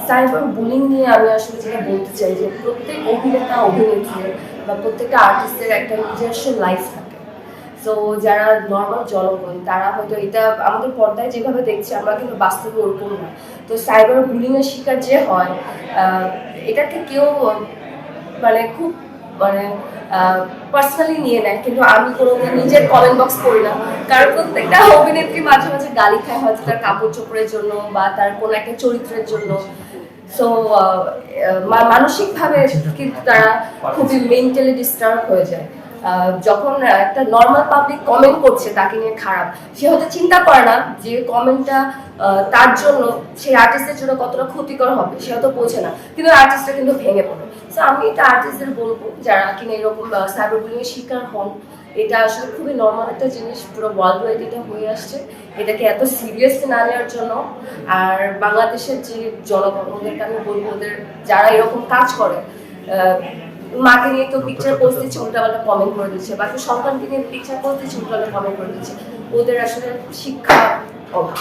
Cyber bullying নিয়ে আমি আসলে যেটা বলতে চাই যে প্রত্যেক অভিনেতা অভিনেত্রী বা প্রত্যেকটা আর্টিস্টের একটা নিজস্ব লাইফ থাকে। সো যারা নর্মাল জনগণ তারা হয়তো এটা আমাদের পর্দায় যেভাবে দেখছি আমরা কিন্তু বাস্তবে ওরকম না। তো সাইবার বুলিংয়ের শিকার যে হয় এটাকে কেউ মানে খুব মানে পার্সোনালি নিয়ে নেয়, কিন্তু আমি কোনোদিন নিজের কমেন্ট বক্স করি না। কারণ প্রত্যেকটা অভিনেত্রী মাঝে মাঝে গালি খায়, হয়তো তার কাপড় চোপড়ের জন্য বা তার কোনো একটা চরিত্রের জন্য। সো মানসিকভাবে কিন্তু তারা খুবই মেন্টালি ডিস্টার্ব হয়ে যায়। যখন একটা নর্মাল পাবলিক কমেন্ট করছে তাকে নিয়ে খারাপ, সে হয়তো চিন্তা করে না যে কমেন্টটা তার জন্য সেই আর্টিস্টের জন্য কতটা ক্ষতিকর হবে, সে হয়তো বোঝে না, কিন্তু আর্টিস্টটা কিন্তু ভেঙে পড়ে। সো আমি এটা আর্টিস্টদের বলবো যারা কিনা এরকম সাইবার বুলিংয়ের শিকার হন, এটা আসলে খুবই নর্মাল একটা জিনিস, পুরো ওয়ার্ল্ড ওয়াইড এটা হয়ে আসছে। এটাকে এত সিরিয়াসলি না নেওয়ার জন্য আর বাংলাদেশের যে জনগণ ওদেরকে আমি বলবো, ওদের যারা এরকম কাজ করে, মাকে নিয়ে তো পিকচার পোস্ট দিচ্ছে উল্টাপাল্টা কমেন্ট করে দিচ্ছে, বাকি সন্তানকে নিয়ে পিকচার পোস্ট দিচ্ছে উল্টাপাল্টা কমেন্ট করে দিচ্ছে, ওদের আসলে শিক্ষা অভাব।